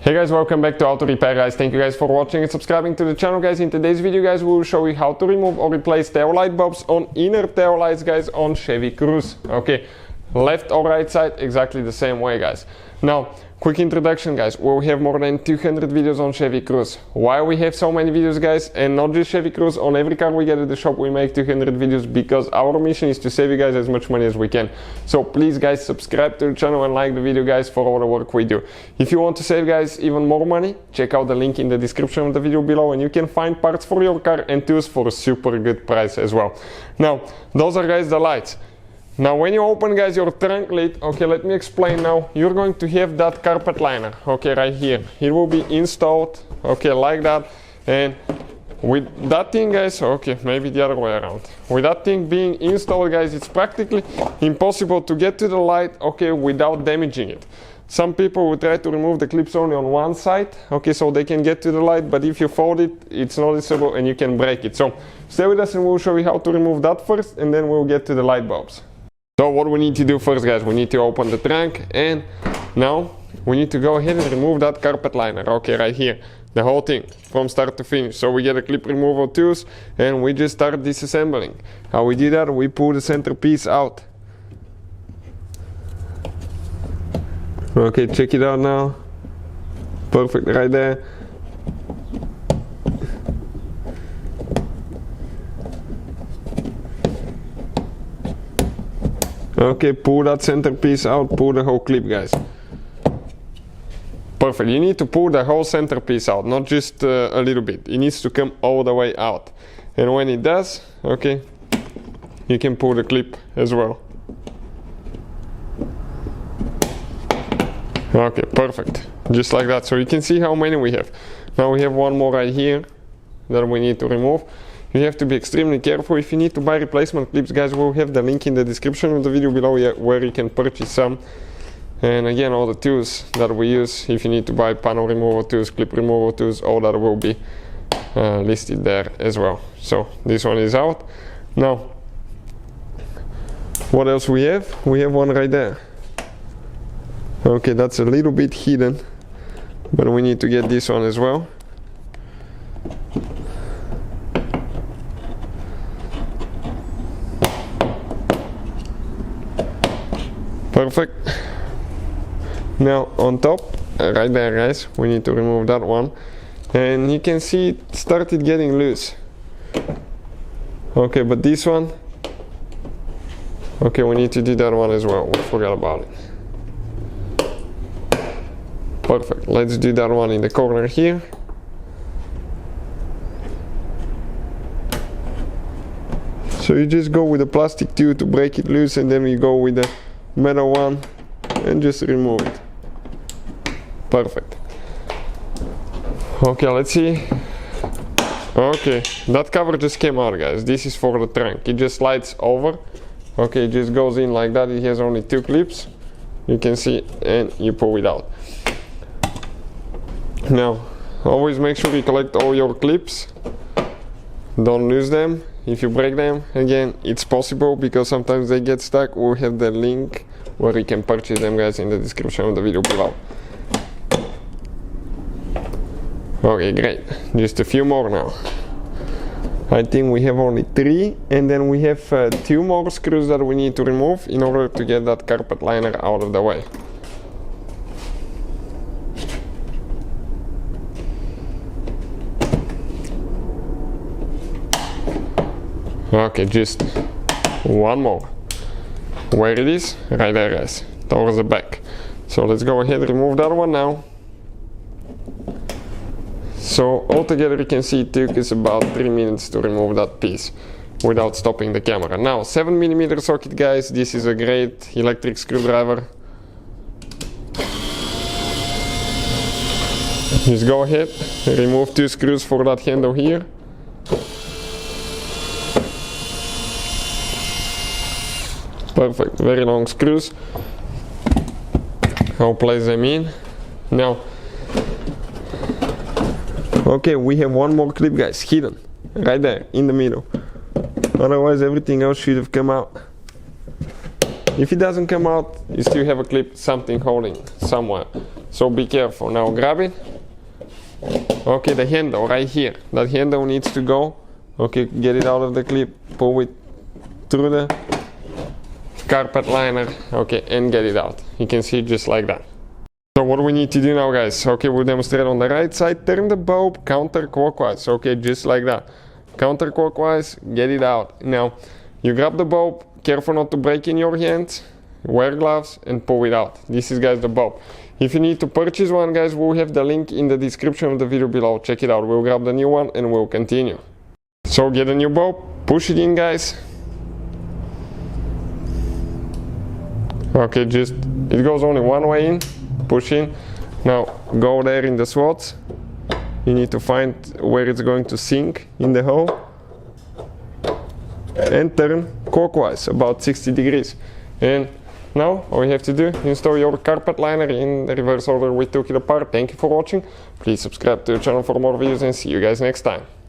Hey guys, welcome back to Auto Repair guys. Thank you guys for watching and subscribing to the channel guys. In today's video guys, we will show you how to remove or replace tail light bulbs on inner tail lights guys on Chevy Cruze. Okay, left or right side, exactly the same way guys. Now, quick introduction guys, we have more than 200 videos on Chevy Cruze. Why we have so many videos guys, and not just Chevy Cruze, on every car we get at the shop we make 200 videos because our mission is to save you guys as much money as we can. So please guys, subscribe to the channel and like the video guys for all the work we do. If you want to save guys even more money, check out the link in the description of the video below and you can find parts for your car and tools for a super good price as well. Now, those are guys the lights. Now when you open guys your trunk lid, okay, let me explain now. You're going to have that carpet liner, okay, right here. It will be installed, okay, like that. And with that thing guys, okay, maybe the other way around. With that thing being installed guys, it's practically impossible to get to the light, okay, without damaging it. Some people will try to remove the clips only on one side, okay, so they can get to the light, but if you fold it, it's noticeable and you can break it. So stay with us and we'll show you how to remove that first and then we'll get to the light bulbs. So what we need to do first guys, we need to open the trunk and now we need to go ahead and remove that carpet liner, okay, right here, the whole thing from start to finish. So we get a clip removal tools and we just start disassembling. How we do that, we pull the centerpiece out. Okay, check it out now, perfect right there. Okay, pull that centerpiece out, pull the whole clip guys. Perfect, you need to pull the whole centerpiece out, not just a little bit. It needs to come all the way out. And when it does, okay, you can pull the clip as well. Okay, perfect, just like that. So you can see how many we have. Now we have one more right here that we need to remove. You have to be extremely careful. If you need to buy replacement clips guys, we'll have the link in the description of the video below where you can purchase some. And again, all the tools that we use, if you need to buy panel removal tools, clip removal tools, all that will be listed there as well. So this one is out. Now, what else we have? We have one right there. Okay, that's a little bit hidden, but we need to get this one as well. Perfect. Now on top, right there guys, we need to remove that one. And you can see it started getting loose. Okay, but this one, okay, we need to do that one as well. We forgot about it. Perfect, let's do that one in the corner here. So you just go with the plastic tube to break it loose and then you go with the metal one and just remove it. Perfect. Okay, let's see. Okay, that cover just came out guys. This is for the trunk. It just slides over. Okay, it just goes in like that. It has only two clips, you can see, and you pull it out. Now always make sure you collect all your clips, don't lose them. If you break them, again, it's possible because sometimes they get stuck. We'll have the link where you can purchase them guys in the description of the video below. Okay, great, just a few more now. I think we have only 3 and then we have 2 more screws that we need to remove in order to get that carpet liner out of the way. Okay, just one more. Where it is? Right there guys, towards the back. So let's go ahead and remove that one now. So altogether you can see it took us about 3 minutes to remove that piece without stopping the camera. Now 7mm socket guys, this is a great electric screwdriver. Just go ahead, remove 2 screws for that handle here. Perfect, very long screws. I'll place them in. Now, okay, we have one more clip guys, hidden, right there, in the middle. Otherwise everything else should have come out. If it doesn't come out, you still have a clip, something holding somewhere. so be careful. Now grab it. Okay, the handle right here, that handle needs to go. Okay, get it out of the clip, pull it through the carpet liner, okay, and get it out. You can see just like that. So what do we need to do now, guys? Okay, we'll demonstrate on the right side. Turn the bulb counterclockwise, okay, just like that. Counterclockwise, get it out. Now, you grab the bulb, careful not to break in your hands, wear gloves, and pull it out. This is, guys, the bulb. If you need to purchase one, guys, we'll have the link in the description of the video below. Check it out. We'll grab the new one and we'll continue. So get a new bulb, push it in, guys. Okay, just, it goes only one way in. Push in. Now go there in the slots. You need to find where it's going to sink in the hole and turn clockwise about 60 degrees. And now all you have to do, install your carpet liner in the reverse order we took it apart. Thank you for watching. Please subscribe to the channel for more videos and see you guys next time.